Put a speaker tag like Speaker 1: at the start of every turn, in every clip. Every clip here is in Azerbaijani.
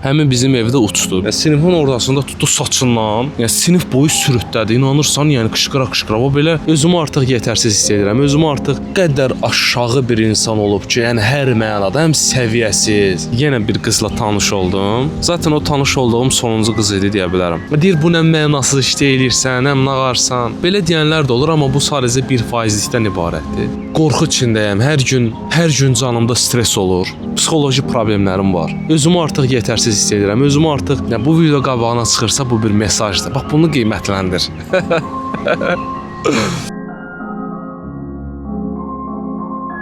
Speaker 1: Həmin bizim evdə uçdu. Sinifin ortasında tutdu saçından. Sinif boyu sürütlədi. İnanırsan, qışqıra-qışqıra. O belə özümü artıq yetərsiz hiss edirəm. Özümü artıq qədər aşağı bir insan olub ki, hər mənada həm səviyyəsiz. Yenə bir qızla tanış oldum. Zaten o tanış olduğum sonuncu qız idi deyə bilərəm. Deyir, bu nə mənasız iş eləyirsən, həm nağarsan. Belə deyənlər də olur, amma bu sadəcə 1%-dən ibarətdir. Qorxu içindəyəm. Hər gün canımda stres olur. Psixoloji problemlərim var. Özümü artıq yetərsiz hiss edirəm. Özümü artıq bu video qabağına çıxırsa bu bir mesajdır. Bax, bunu qiymətləndir.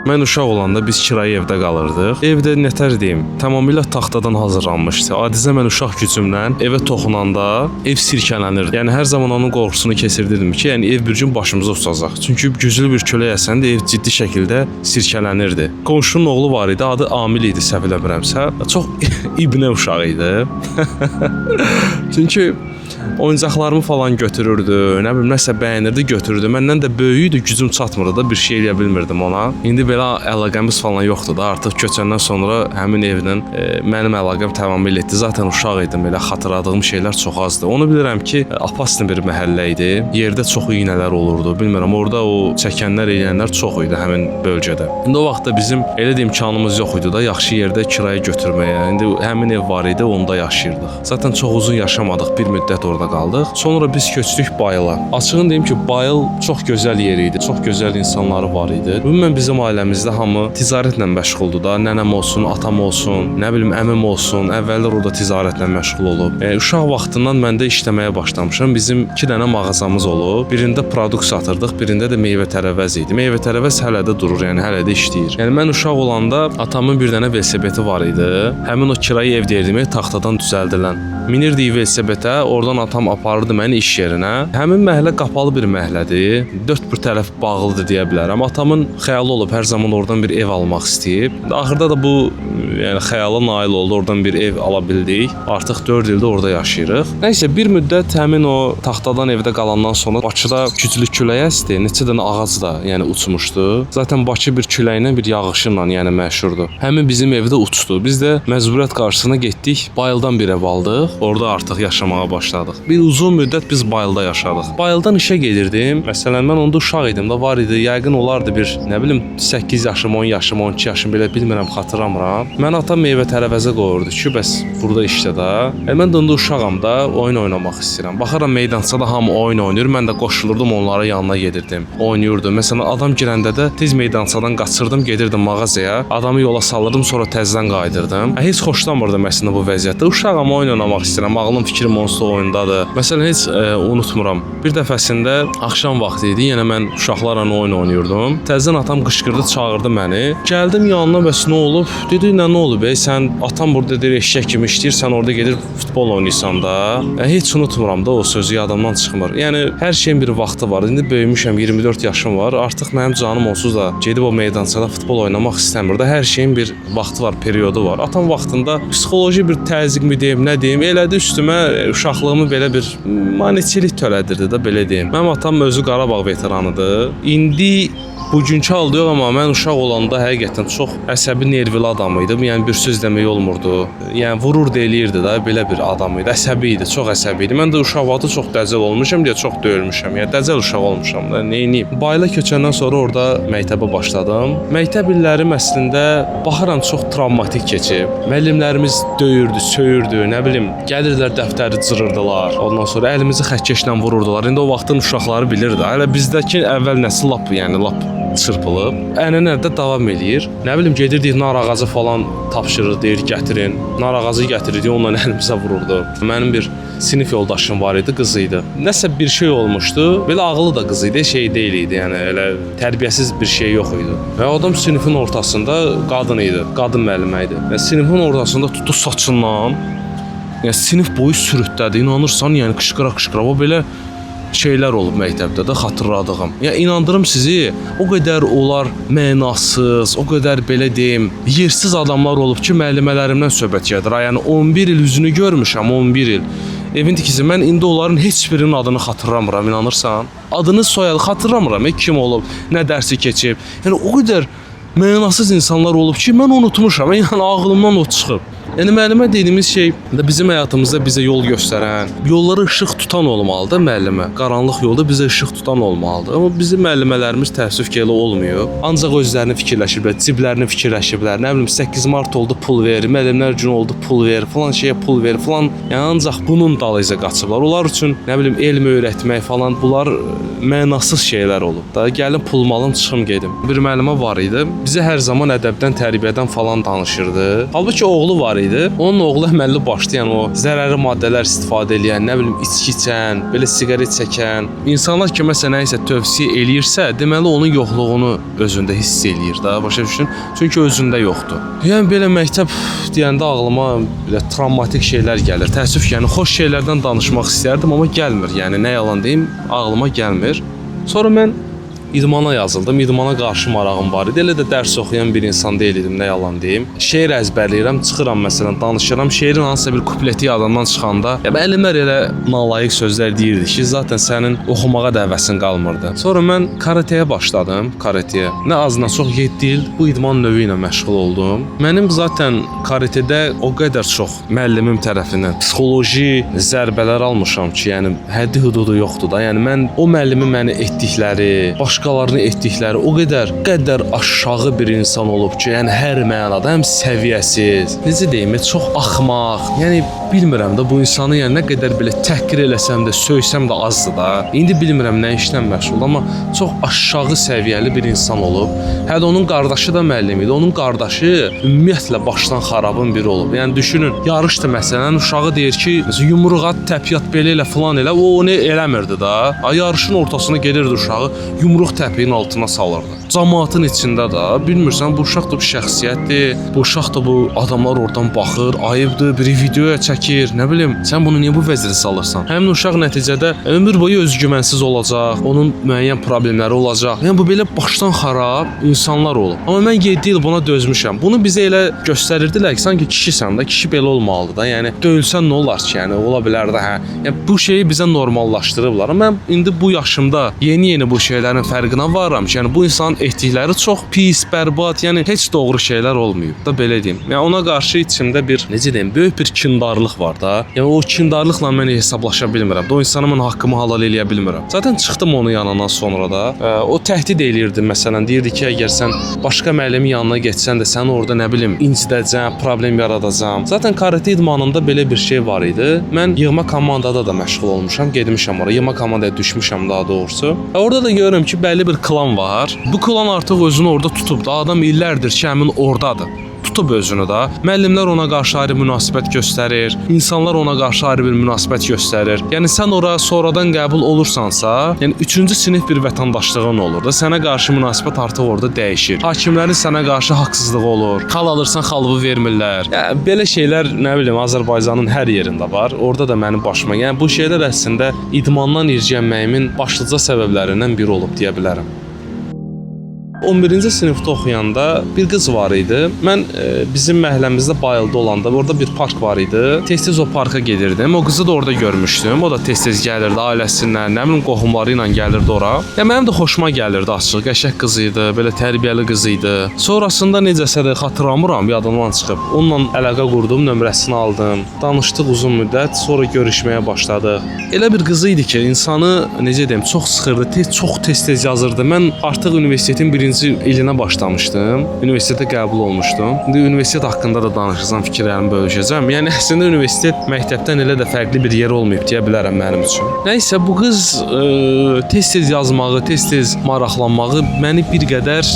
Speaker 1: Mən uşaq olanda biz kirayə evdə qalırdıq. Evdə nətər deyim, tamamilə taxtadan hazırlanmışdı. Adicə mən uşaq gücümlə evə toxunanda ev sirkələnirdi. Yəni hər zaman onun qorxusunu keçirdirdim ki, ev bir gün başımıza uçacaq. Çünki güclü bir külək əsəndə ev ciddi şəkildə sirkələnirdi. Qonşunun oğlu var idi, adı Amil idi, səhv eləmirəmsə. Çox ibnə uşaq idi. Çünki oyuncaqlarımı falan götürürdü, nəsə bəyənirdi, götürürdü. Məndən də böyük idi, gücüm çatmırdı da, bir şey eləyə bilmirdim ona. İndi belə əlaqəmiz falan yoxdur da, artıq köçəndən sonra həmin evdən mənim əlaqəm tamamilə etdi. Zaten uşaq idim, elə xatırladığım şeylər çox azdır. Onu bilirəm ki, apaslı bir məhəllə idi. Yerdə çox iynələr olurdu. Bilmirəm, orada o çəkənlər, eləyənlər çox idi həmin bölgədə. İndi o vaxtda bizim elə də imkanımız yox idi da, yaxşı yerdə kirayə götürməyə. İndi həmin ev var idi, onda yaşayırdıq. Zaten çox uzun yaşamadıq, bir müddət orada qaldıq. Sonra biz köçdük Bayıla. Açığını deyim ki, Bayıl çox gözəl yer idi. Çox gözəl insanları var idi. Ümumən bizim ailəmizdə hamı ticarətlə məşğuldur da. Nənəm olsun, atam olsun, nə bilim əmim olsun. Əvvəllər orada ticarətlə məşğul olub. Uşaq vaxtından mən də işləməyə başlamışam. Bizim 2 dənə mağazamız olub. Birində produkt satırdıq, birində də meyvə-tərəvəz idi. Meyvə-tərəvəz hələ də durur, hələ də işləyir. Mən uşaq olanda atamın bir dənə velosipedi var idi. Həmin o kirayə ev deyirdim, taxtadan düzəldilən. Minirdik velosipedə, oradan atam aparırdı məni iş yerinə. Həmin məhəllə qapalı bir məhəllədir. 4 bir tərəf bağlıdır deyə bilərəm. Atamın xəyalı olub hər zaman oradan bir ev almaq istəyib. Axırda da bu xəyala nail oldu. Oradan bir ev ala bildik. Artıq 4 ildir orada yaşayırıq. Nəysə, bir müddət həmin o taxtadan evdə qalandan sonra Bakıda güclü külək əsdi. Neçə dənə ağac da uçmuşdu. Zaten Bakı bir küləklə, bir yağışınla məşhurdur. Həmin bizim evdə uçdu. Biz də məcburiyyət qarşısına getdik. Bayıldan bir ev aldıq. Orada artıq yaşamağa başladıq. Bir uzun müddət biz Bayılda yaşadıq. Bayıldan işə gedirdim. Məsələn, mən onda uşaq idim da, var idi. Yəqin olardı bir, 8 yaşım, 10 yaşım, 12 yaşım, belə bilmirəm, xatırlamıram. Mən atam meyvə-tərəvəzə qoyurdu ki, bəs burada işlə də. Mən də onda uşağam da, oyun oynamaq istəyirəm. Baxıram meydançada hamı oyun oynayır. Mən də qoşulurdum, onlara yanına gedirdim. Oynayırdım. Məsələn, adam girəndə də tez meydançadan qaçırdım, gedirdim mağazaya. Adamı yola salırdım, sonra təzədən qayıdırdım. Heç xoşlamırdım əslində bu vəziyyətdə. Uşağam, oyun oynamaq istəyirəm. Ağlım, fikrim onsuz oyundadır. Məsələn, heç unutmuram. Bir dəfəsində axşam vaxtı idi. Yenə mən uşaqlarla oyun oynayırdım. Təzədən atam qışqırdı, çağırdı məni. Gəldim yanına, bəs nə olub? Dedi, nə olub? Sən atam burada deyir, eşşək kimi işləyir, sən orada gedir futbol oynayırsan da. Heç unutmuram da, o sözü yadımdan çıxmır. Hər şeyin bir vaxtı var. İndi böyümüşəm, 24 yaşım var. Artıq mənim canım onsuz da gedib o meydançada futbol oynamaq istəmir də. Hər şeyin bir vaxtı var, periodu var. Atam vaxtında psixoloji bir təzyiq mi deyim, nə deyim, elədi üstümə uşaqlığımı belə bir maneçilik törədirdi də, belə deyim. Mənim atam özü Qarabağ veteranıdır. İndi bugünkü halda yox, amma mən uşaq olanda həqiqətən çox əsəbi, nervli adam idim. Bir söz demək olmurdu. Vurur eləyirdi də, belə bir adam idi. Əsəbi idi, çox əsəbi idi. Mən də uşaq vaxtı çox dəcəl olmuşam deyə çox döyülmüşəm. Dəcəl uşaq olmuşam da, neyniyim. Bayıla köçəndən sonra orada məktəbə başladım. Məktəb illərim əslində baxıram çox travmatik keçib. Müəllimlərimiz döyürdü, söyürdü, nə bilim, gəlirdilər dəftəri cırırdılar. Ondan sonra əlimizi xətkeşlə vururdular. İndi o vaxtın uşaqları bilirdi. Hələ bizdəki əvvəl nəsil lap çırpılıb. Ənənələr də davam eləyir. Nə bilim, gedirdik nar ağacı falan tapşırır, deyir, gətirin. Nar ağacı gətirirdik, onunla əlimizə vururdu. Mənim bir sinif yoldaşım var idi, qız idi. Nəsə bir şey olmuşdu. Belə ağıllı da qız idi, şey deyil idi. Elə tərbiyəsiz bir şey yox idi. Və adam sinifin ortasında qadın idi, qadın müəllimə idi. Sinifin ortasında tutdu saçından. Sinif boyu sürütlədi. İnanırsan, qışqıra-qışqıra. O belə şeylər olub məktəbdə də xatırladığım. İnandırım sizi, o qədər onlar mənasız, o qədər belə deyim, yersiz adamlar olub ki, müəllimələrimdən söhbət gedir. 11 il üzünü görmüşəm, 11 il. Evin tikisi, mən indi onların heç birinin adını xatırlamıram, inanırsan. Adını, soyadı xatırlamıram, kim olub, nə dərsi keçib. O qədər mənasız insanlar olub ki, mən unutmuşam, ağlımdan o çıxıb. Yəni müəllimə dediyimiz şey bizim həyatımızda bizə yol göstərən, yolları işıq tutan olmalıdır müəllimə. Qaranlıq yolda bizə işıq tutan olmalıdır. Amma bizim müəllimələrimiz təəssüf ki elə olmuyor. Ancaq özlərini fikirləşiblər, ciblərini fikirləşiblər. Nə bilim 8 mart oldu pul ver, müəllimlər günü oldu pul ver, falan şeyə pul ver, falan. Yəni ancaq bunun dalıyca qaçıblar. Onlar üçün nə bilim elm öyrətmək falan bunlar mənasız şeylər olub da. Gəlin pulumu alım, çıxım gedim. Bir müəllimə var idi. Bizə hər zaman ədəbdən, tərbiyədən falan danışırdı. Halbuki oğlu var idi. Onun oğlu əməlli başlı, yəni o zərərli maddələr istifadə edən, nə bilim içki içən, belə siqaret çəkən insanlar ki, məsələn, nəyisə tövsiyə eləyirsə, deməli onun yoxluğunu özündə hiss eləyir də, başa düşün? Çünki özündə yoxdur. Yəni belə məktəb deyəndə ağlıma belə travmatik şeylər gəlir. Təəssüf ki, yəni xoş şeylərdən danışmaq istərdim, amma gəlmir. Yəni nə yalan deyim, ağlıma gəlmir. Sonra mən idmana yazıldım. İdmana qarşı marağım var idi. Elə də dərs oxuyan bir insan deyildim, nə yalan deyim. Şeir əzbərləyirəm, çıxıram məsələn, danışıram. Şeirin hansısa bir kupleti yadımdan çıxanda, ya müəllimlər elə nalayiq sözlər deyirdi ki, zaten sənin oxumağa da həvəsin qalmırdı. Sonra mən karateyə başladım, karateyə. Nə az nə çox 7 il bu idman növü ilə məşğul oldum. Mənim zaten karatedə o qədər çox müəllimim tərəfindən psixoloji zərbələr almışam ki, yəni həddi hududu yoxdur da. Yəni mən o müəllimin məni etdikləri, başqalarını etdikləri o qədər aşağı bir insan olub ki, yəni hər mənada həm səviyyəsiz, necə deyim, çox axmaq. Yəni bilmirəm də bu insanı yəni nə qədər belə təhqir eləsəm də, söysəm də azdır da. İndi bilmirəm nə işlə məşğul, amma çox aşağı səviyyəli bir insan olub. Hətta onun qardaşı da müəllim idi. Onun qardaşı ümumiyyətlə başdan xarabın biri olub. Yəni düşünün, yarışdı məsələn, uşağı deyir ki, yumruq at, təpiyyat belə elə falan elə. O onu eləmirdi da. Yarışın ortasına gelirdi uşağı, yumruq təpiyin altına salırdı. Cəmaatın içində də bilmirsən bu uşaq da bir şəxsiyyətdir. Bu uşaq da bu adamlar oradan baxır, ayıbdır, bir videoya çəkir. Nə bilim, sən bunu niyə bu vəziyyətə salırsan? Həmin uşaq nəticədə ömür boyu özgüvənsiz olacaq, onun müəyyən problemləri olacaq. Yəni bu belə başdan xarab insanlar olub. Amma mən 7 il buna dözmüşəm. Bunu bizə elə göstərirdilər ki, sanki kişisən də, kişi belə olmalıdır da. Yəni döyülsən nə olar ki, yəni ola bilər də hə. Yəni bu şeyi bizə normallaşdırıblar. Mən indi bu yaşımda yeni bu şeylərin fərqinə varıram ki, yəni bu insanın etdikləri çox pis, bərbad, yəni heç doğru şeylər olmayıb da, belə deyim. Yəni ona qarşı içimdə bir, necə deyim, böyük bir kindarlıq var da. Yəni o kindarlıqla mən hesablaşa bilmirəm. O insana mən haqqımı halal eləyə bilmirəm. Zaten çıxdım onun yanından sonra da. O təhdid eləyirdi məsələn, deyirdi ki, əgər sən başqa müəllimin yanına getsən də səni orada nə bilim incidəcəm, problem yaradacağam. Zaten karate idmanında belə bir şey var idi. Mən yığma komandada da məşğul olmuşam, getmişəm ora. Yığma komandaya düşmüşəm daha doğrusu. Orada da görürəm ki, bəlli bir klan var. Bu klan artıq özünü orada tutub da. Adam illərdir ki, həmin oradadır. Tutub özünü də. Müəllimlər ona qarşı ayrı münasibət göstərir. İnsanlar ona qarşı ayrı bir münasibət göstərir. Yəni sən ora sonradan qəbul olursansa, yəni 3-cü sinif bir vətəndaşlığın olur da. Sənə qarşı münasibət artıq orada dəyişir. Hakimlərin sənə qarşı haqsızlığı olur. Xal alırsan, xalını vermirlər. Yəni belə şeylər nə bilim Azərbaycanın hər yerində var. Orada da mənim başıma. Yəni bu şeylər əslində idmandan ircənməyimin başlıca səbəblərindən biri olub deyə bilərəm. 11-ci sinifdə oxuyanda bir qız var idi. Mən bizim məhəlləmizdə Bayılda olanda orada bir park var idi. Tez-tez o parka gedirdim. O qızı da orada görmüşdüm. O da tez-tez gəlirdi ailəsindən, nə bilim qohumları ilə gəlirdi ora. Ya mənim də xoşuma gəlirdi açıq. Qəşəng qız idi, belə tərbiyəli qız idi. Sonrasında necəsə də xatırlamıram, yadımdan çıxıb. Onunla əlaqə qurdum, nömrəsini aldım. Danışdıq uzun müddət, sonra görüşməyə başladıq. Elə bir qız idi ki, insanı necə deyim, çox sıxırdı, çox tez-tez yazırdı. Mən artıq universitetin birinci ilinə başlamışdım. Universitetə qəbul olmuşdum. İndi universitet haqqında da danışacağam, fikirlərimi bölüşəcəm. Yəni əslində universitet məktəbdən elə də fərqli bir yer olmayıb deyə bilərəm mənim üçün. Nəysə bu qız tez-tez yazmağı, tez-tez maraqlanmağı məni bir qədər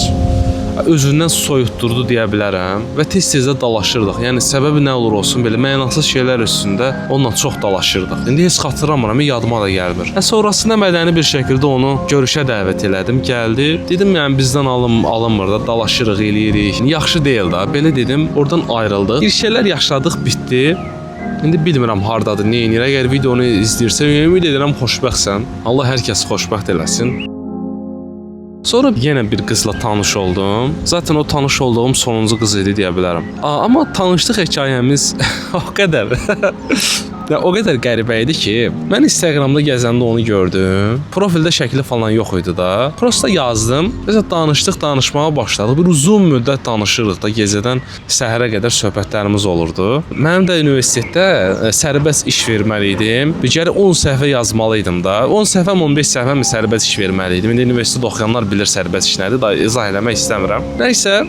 Speaker 1: özündən soyutdurdu deyə bilərəm və tez-tez də dalaşırdıq. Yəni səbəbi nə olur olsun belə mənasız şeylər üstündə onunla çox dalaşırdıq. İndi heç xatırlamıram, yadıma da gəlmir. Sonrasında mədəni bir şəkildə onu görüşə dəvət elədim, gəldi. Dedim yəni bizdən alınmır da, dalaşırıq, eləyirik. Yaxşı deyil də. Belə dedim, oradan ayrıldıq. Bir şeylər yaşadıq, bitdi. İndi bilmirəm hardadır, nə edir. Əgər videonu izləyirsən, ümid edirəm xoşbəxtsən. Allah hər kəsi xoşbəxt eləsin. Sonra yenə bir qızla tanış oldum. Zaten o tanış olduğum sonuncu qız idi deyə bilərəm. Amma tanışlıq hekayəmiz o qədər Ya o qədər qəribə idi ki, mən Instagramda gəzəndə onu gördüm. Profildə şəkli falan yox idi da. Prosta yazdım. Biz danışmağa başladıq. Bir uzun müddət danışırdıq da, gecədən səhərə qədər söhbətlərimiz olurdu. Mənim də universitetdə sərbəst iş verməli idim. Bir gərək 10 səhifə yazmalı idim da. 10 səhifəm, 15 səhifəm sərbəst iş verməli idim. İndi universitetdə oxuyanlar bilir sərbəst iş nədir. Da izah eləmək istəmirəm. Nəysə,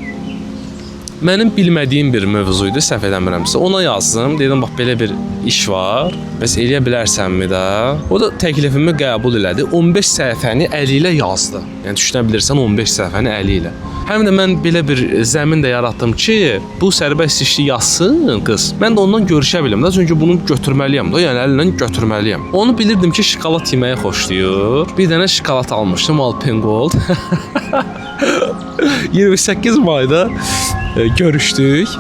Speaker 1: mənim bilmədiyim bir mövzu idi, səhv eləmirəmsə. Ona yazdım. Dedim bax belə bir iş var. Bəs eləyə bilərsənmi də? O da təklifimi qəbul elədi. 15 səhifəni əli ilə yazdı. Yəni düşünə bilirsən 15 səhifəni əli ilə. Həm də mən belə bir zəmin də yaratdım ki, bu sərbəst işi yazsın qız. Mən də ondan görüşə bilim də, çünki bunu götürməliyəm də, yəni əlinlə götürməliyəm. Onu bilirdim ki, şokolad yeməyi xoşlayır. Bir dənə şokolad almışdım, Alpengold. 28 mayda görüşdük.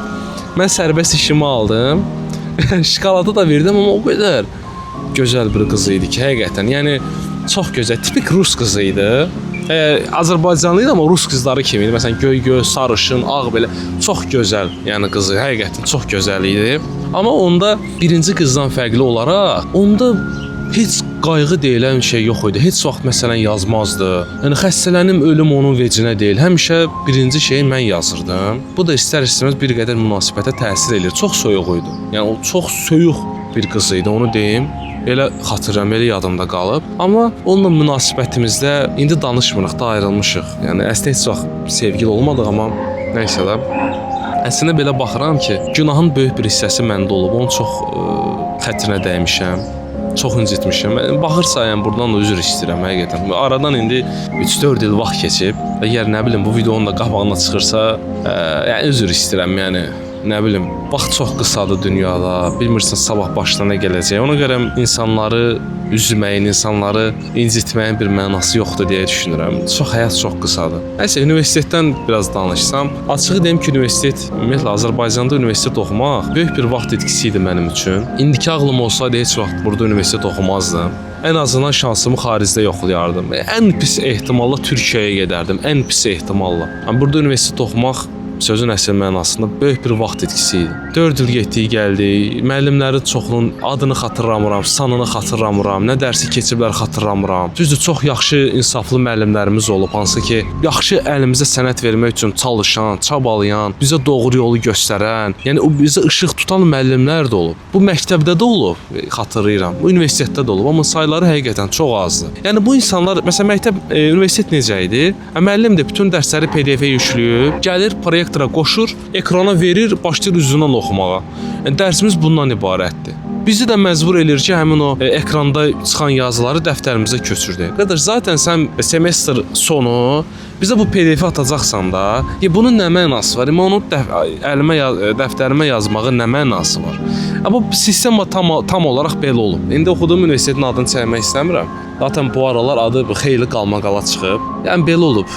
Speaker 1: Mən sərbəst işimi aldım. Şokoladı da verdim, amma o qədər gözəl bir qız idi ki, həqiqətən. Yəni çox gözəl, tipik rus qızı idi. Azərbaycanlı idi, amma rus qızları kimi idi. Məsələn, göy, sarışın, ağ belə çox gözəl, yəni qızı həqiqətən çox gözəl idi. Amma onda birinci qızdan fərqli olaraq, onda heç qayğı deyilən şey yox idi. Heç vaxt məsələn yazmazdı. Yəni xəstələnim ölüm onun vecinə deyil. Həmişə birinci şeyi mən yazırdım. Bu da istər-istəməz bir qədər münasibətə təsir eləyir. Çox soyuq idi. Yəni o çox soyuq bir qız idi, onu deyim. Elə xatırlayıram, elə yadımda qalıb. Amma onunla münasibətimizdə indi danışmırıq da, ayrılmışıq. Yəni əslində heç vaxt sevgili olmadıq, amma nəysə də. Əslində belə baxıram ki, günahın böyük bir hissəsi məndə olub. Onu çox xətrinə dəymişəm. Çox incitmişəm. Baxırsa, yəni buradan da üzr istəyirəm həqiqətən. Aradan indi 3-4 il vaxt keçib. Əgər nə bilim bu videonun da qabağına çıxırsa, yəni üzr istəyirəm, yəni nə bilim, vaxt çox qısadır dünyada. Bilmirsən sabah başına nə gələcək. Ona görə insanları üzməyin, insanları incitməyin bir mənası yoxdur deyə düşünürəm. Həyat çox qısadır. Nəysə, universitetdən biraz danışsam, açığı deyim ki, universitet, ümumiyyətlə Azərbaycanda universitet oxumaq böyük bir vaxt itkisi idi mənim üçün. İndiki ağlım olsaydı heç vaxt burada universitet oxumazdım. Ən azından şansımı xaricdə yoxlayardım. Ən pis ehtimalla Türkiyəyə gedərdim. Ən pis ehtimalla. Burada universitet oxumaq sözün əsl mənasında böyük bir vaxt itkisi idi. 4 il getdik, gəldik. Müəllimləri çoxunun adını xatırlamıram, sanını xatırlamıram, nə dərsi keçiblər xatırlamıram. Düzdür, çox yaxşı, insaflı müəllimlərimiz olub, hansı ki, yaxşı əlimizə sənət vermək üçün çalışan, çabalayan, bizə doğru yolu göstərən, yəni o bizə işıq tutan müəllimlər də olub. Bu məktəbdə də olub, xatırlayıram. Bu universitetdə də olub, amma sayları həqiqətən çox azdır. Yəni bu insanlar, məsələn, məktəb, universitet necə idi? Müəllim də bütün dərsləri PDF-ə yükləyib, gəlir proyektora qoşur, ekrana verir, başlayır üzündən oxumağa. Yəni dərsimiz bundan ibarətdir. Bizi də məcbur eləyir ki, həmin o ekranda çıxan yazıları dəftərimizə köçürdük. Qardaş, zaten sən semestr sonu bizə bu PDF-i atacaqsan da, bunun nə mənası var? Onu dəftərimə yazmağın nə mənası var? Bu sistem tam olaraq belə olub. İndi oxuduğum universitetin adını çəkmək istəmirəm. Zaten bu aralar adı xeyli qalmaqala çıxıb. Yəni belə olub.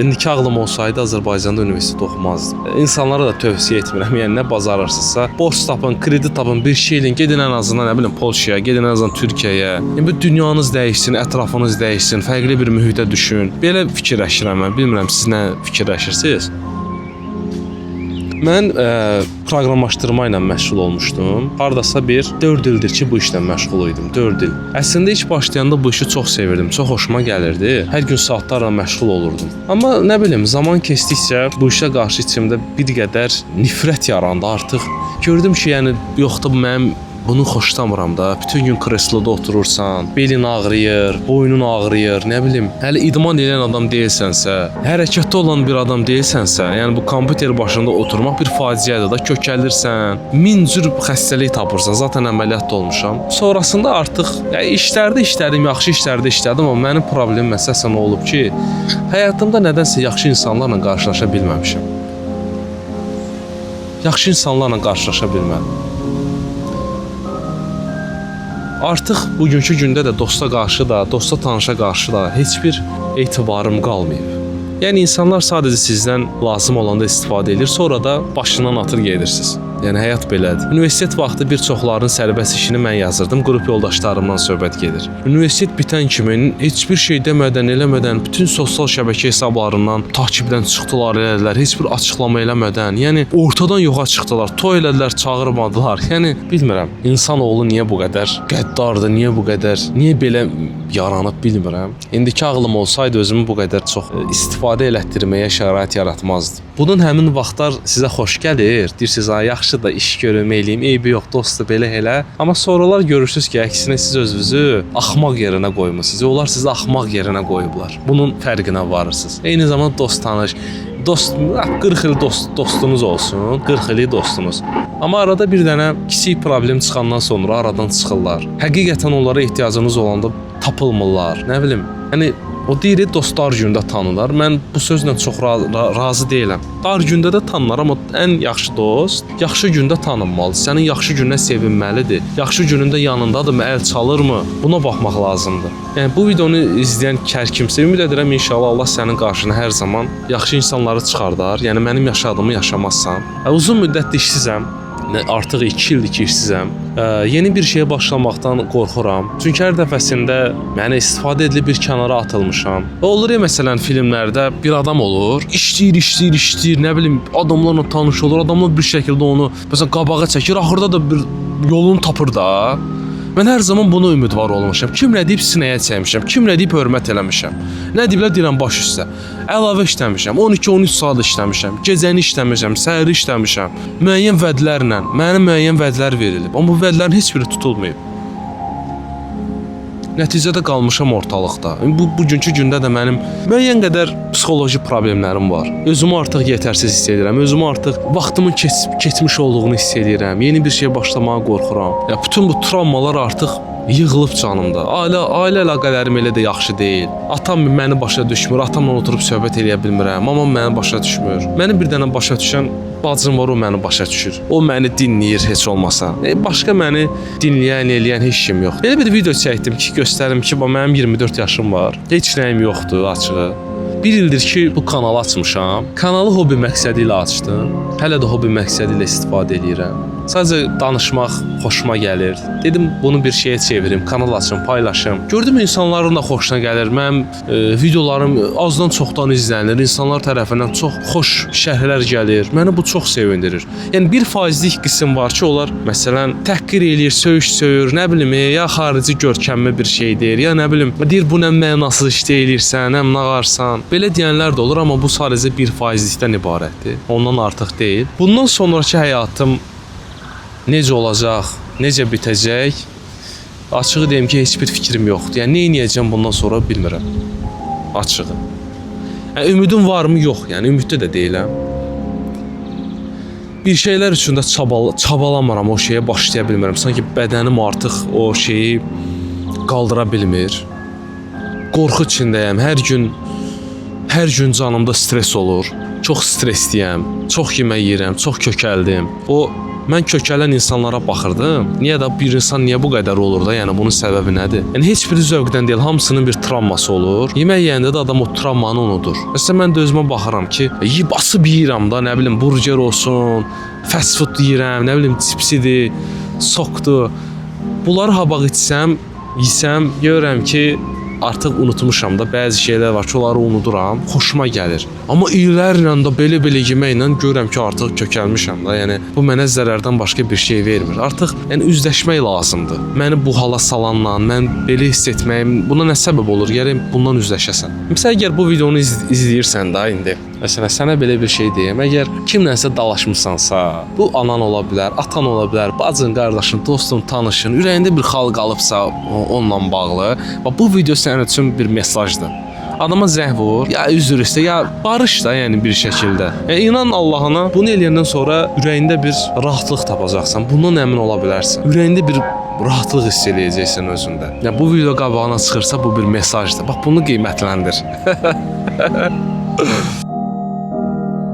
Speaker 1: İndiki ağlım olsaydı Azərbaycanda universitet oxumazdım. İnsanlara da tövsiyə etmirəm. Yəni nə bacarırsınızsa, borc tapın, kredit tapın, bir şey edin. Gedin ən azından nə bilim Polşaya, gedin ən azından Türkiyəyə. Yəni bu dünyanız dəyişsin, ətrafınız dəyişsin, fərqli bir mühitə düşün. Belə fikirləşirəm mən. Bilmirəm siz nə fikirləşirsiniz? Mən proqramlaşdırma ilə məşğul olmuşdum. Hardasa bir 4 ildir ki, bu işlə məşğul idim. 4 il. Əslində ilk başlayanda bu işi çox sevirdim. Çox xoşuma gəlirdi. Hər gün saatlarla məşğul olurdum. Amma nə bilim, zaman keçdikcə bu işə qarşı içimdə bir qədər nifrət yarandı artıq. Gördüm ki, yəni yoxda bu mənim bunu xoşlamıram da. Bütün gün kresloda oturursan, belin ağrıyır, boynun ağrıyır, nə bilim. Hələ idman edən adam deyilsənsə, hərəkətdə olan bir adam deyilsənsə, yəni bu kompüter başında oturmaq bir faciədir da, kökəlirsən, min cür xəstəlik tapırsan. Zaten əməliyyatda olmuşam. Sonrasında artıq işlərdə işlədim, yaxşı işlərdə işlədim, amma mənim problemim əsasən olub ki, həyatımda nədənsə yaxşı insanlarla qarşılaşa bilməmişəm. Yaxşı insanlarla qarşılaşa bilmədim. Artıq bugünkü gündə də dosta qarşı da, dosta tanışa qarşı da heç bir etibarım qalmayıb. Yəni insanlar sadəcə sizdən lazım olanda istifadə edir, sonra da başından atır gedirsiniz. Yəni həyat belədir. Universitet vaxtı bir çoxlarının sərbəst işini mən yazırdım. Qrup yoldaşlarımdan söhbət gedir. Universitet bitən kimi heç bir şey demədən, eləmədən bütün sosial şəbəkə hesablarından takibdən çıxdılar, elədilər. Heç bir açıqlama eləmədən, yəni ortadan yoxa çıxdılar. Toy elədilər, çağırmadılar. Yəni bilmirəm, insanoğlu niyə bu qədər qəddardır, niyə bu qədər, niyə belə yaranıb bilmirəm. İndiki ağlım olsaydı özümü bu qədər çox istifadə elətdirməyə şərait yaratmazdım. Bunun həmin vaxtlar sizə xoş gəlir. Deyirsiniz, "Ay yaxşı da iş görüm, eləyim, eybi yox, dostdur, belə elə." Amma sonralar görürsüz ki, əksinə siz özünüzü axmaq yerinə qoymusunuz. Onlar sizi axmaq yerinə qoyublar. Bunun fərqinə varırsınız. Eyni zamanda dost tanış, dost 40 il dostunuz olsun, 40 illik dostunuz. Amma arada bir dənə kiçik problem çıxandan sonra aradan çıxırlar. Həqiqətən onlara ehtiyacınız olanda tapılmırlar. Nə bilim. Yəni o deyir dostlar gündə tanınır. Mən bu sözlə çox razı deyiləm. Dar gündə də tanınır, amma ən yaxşı dost yaxşı gündə tanınmalıdır. Sənin yaxşı gününə sevinməlidir. Yaxşı günündə yanındadırmı, əl çalırmı? Buna baxmaq lazımdır. Yəni bu videonu izləyən hər kimsə ümid edirəm inşallah Allah sənin qarşına hər zaman yaxşı insanları çıxardar. Yəni mənim yaşadığımı yaşamazsan. Uzun müddətdir işsizəm. Artıq 2 ildir ki işsizəm. Yeni bir şeyə başlamaqdan qorxuram. Çünki hər dəfəsində mənə istifadə edilib bir kənara atılmışam. Olur ya məsələn filmlərdə bir adam olur, işləyir, nə bilim adamlarla tanış olur, adamlar bir şəkildə onu məsələn qabağa çəkir, axırda da bir yolunu tapır da. Mən hər zaman buna ümidvar olmuşam. Kim nə deyib sinəyə çəkmişəm, kim nə deyib hörmət eləmişəm. Nə deyiblər deyirəm baş üstə. Əlavə işləmişəm, 12-13 saat işləmişəm, gecəni işləmişəm, səhəri işləmişəm. Müəyyən vədlərlə, mənə müəyyən vədlər verilib. Amma bu vədlərin heç biri tutulmayıb. Nəticədə qalmışam ortalıqda. Bugünkü gündə də mənim müəyyən qədər psixoloji problemlərim var. Özümü artıq yetərsiz hiss edirəm. Özümü artıq vaxtımın keçmiş olduğunu hiss edirəm. Yeni bir şeyə başlamağa qorxuram. Ya bütün bu travmalar artıq yığılıb canımda. Ailə əlaqələrim elə də yaxşı deyil. Atam məni başa düşmür. Atamla oturub söhbət eləyə bilmirəm. Mamam məni başa düşmür. Məni bir dənə başa düşən bacım var, o məni başa düşür. O məni dinləyir heç olmasa. Başqa məni dinləyən, eləyən heç kim yox. Belə bir video çəkdim ki, göstərim ki, mənim 24 yaşım var. Heç nəyim yoxdur açığı. Bir ildir ki bu kanalı açmışam. Kanalı hobi məqsədi ilə açdım. Hələ də hobi məqsədi ilə istifadə edirəm. Sadəcə danışmaq xoşuma gəlir. Dedim bunu bir şeyə çevirim, kanal açım, paylaşım. Gördüm insanların da xoşuna gəlir. Mənim videolarım azdan çoxdan izlənir. İnsanlar tərəfindən çox xoş şərhlər gəlir. Məni bu çox sevindirir. Yəni 1%lik qism var ki, onlar məsələn təhqir eləyir, söyür, nə bilim, ya xarici görkəmli bir şeydir, ya nə bilim, deyir bu nə mənasız iş eləyirsən, nə nağarsan. Belə deyənlər də olur, amma bu sadəcə 1%likdən ibarətdir. Ondan artıq deyil. Bundan sonraki həyatım necə olacaq, necə bitəcək? Açığı deyim ki, heç bir fikrim yoxdur. Yəni nə edəcəm bundan sonra bilmirəm. Açığı. Yəni ümidim varmı? Yox. Yəni ümidli də deyiləm. Bir şeylər üçün də çabalamıram, o şeyə başlaya bilmirəm. Sanki bədənim artıq o şeyi qaldıra bilmir. Qorxu içindəyəm. Hər gün canımda stres olur. Çox stressliyəm. Çox yemək yeyirəm, çox kökəldim. Mən kökələn insanlara baxırdım. Niyə də bir insan niyə bu qədər olur da? Yəni bunun səbəbi nədir? Yəni heç biri zövqdən deyil, hamısının bir travması olur. Yemək yeyəndə də adam o travmanı unudur. Məsələn mən də özümə baxıram ki, basıb yeyirəm da, nə bilim burger olsun, fast food yeyirəm, nə bilim cipsidir, sokdur. Bunları habaq içsəm, yesəm, görürəm ki, artıq unutmuşam da, bəzi şeylər var ki, onları unuduram, xoşuma gəlir. Amma illərlə də belə yeməklə görürəm ki, artıq kökəlmişəm da. Yəni bu mənə zərərdən başqa bir şey vermir. Artıq yəni üzləşmək lazımdır. Məni bu hala salanla, mən belə hiss etməyim, buna nə səbəb olur? Gərək bundan üzləşəsən. Məsələn, əgər bu videonu izləyirsən də indi, məsələn, sənə belə bir şey deyim. Əgər kimlənsə dalaşmısansa, bu anan ola bilər, atan ola bilər, bacın, qardaşın, dostun, tanışın, ürəyində bir xal qalıbsa onunla bağlı, bu video sənin üçün bir mesajdır. Adama zəng vur, ya üzr istə, ya barış da, yəni bir şəkildə. İnan Allahına, bunu eləyəndən sonra ürəyində bir rahatlıq tapacaqsan, bundan əmin ola bilərsən. Ürəyində bir rahatlıq hiss eləyəcəksən özündə. Yəni bu video qabağına çıxırsa bu bir mesajdır. Bax bunu qiymətləndir.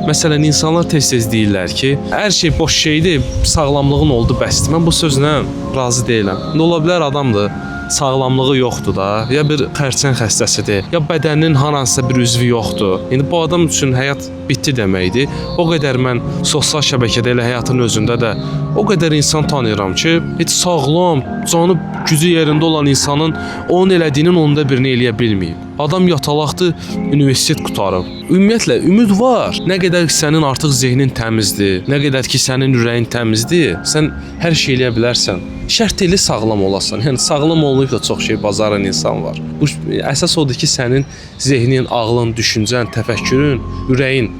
Speaker 1: Məsələn, insanlar tez-tez deyirlər ki, hər şey boş şeydir, sağlamlığın oldu bəsdir. Mən bu sözlə razı deyiləm. Nə ola bilər adamdır, sağlamlığı yoxdur da, ya bir xərçəng xəstəsidir, ya bədəninin hansısa bir üzvü yoxdur. İndi bu adam üçün həyat bitdi deməkdir. O qədər mən sosial şəbəkədə elə həyatın özündə də o qədər insan tanıyıram ki, heç sağlam, canı gücü yerində olan insanın onun elədiyinin onda birini eləyə bilməyib. Adam yatalaqdır, universitet qutarıb. Ümumiyyətlə ümid var. Nə qədər ki sənin artıq zehnin təmizdir, nə qədər ki sənin ürəyin təmizdir, sən hər şey eləyə bilərsən. Şərt elə sağlam olasan. Yəni sağlam olmayıb da çox şey bacaran insan var. Bu əsas odur ki, sənin zehnin, ağlın, düşüncən, təfəkkürün, ürəyin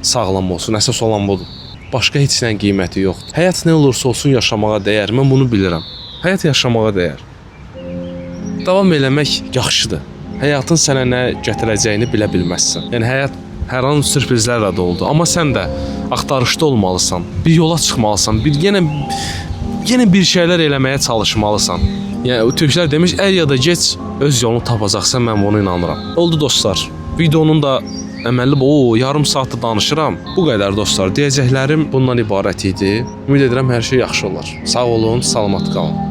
Speaker 1: sağlam olsun. Əsas olan budur. Başqa heç nəyin qiyməti yoxdur. Həyat nə olursa olsun yaşamağa dəyər. Mən bunu bilirəm. Həyat yaşamağa dəyər. Davam eləmək yaxşıdır. Həyatın sənə nə gətirəcəyini bilə bilməzsən. Yəni həyat hər an sürprizlərlə doludur. Amma sən də axtarışda olmalısan. Bir yola çıxmalısan. Yenə bir şeylər eləməyə çalışmalısan. Yəni türklər demiş, er ya da gec öz yolunu tapacaqsan, mən buna inanıram. Oldu dostlar. Videonun da əməlli yarım saatdır danışıram. Bu qədər dostlar. Deyəcəklərim bundan ibarət idi. Ümid edirəm hər şey yaxşı olar. Sağ olun, salamat qalın.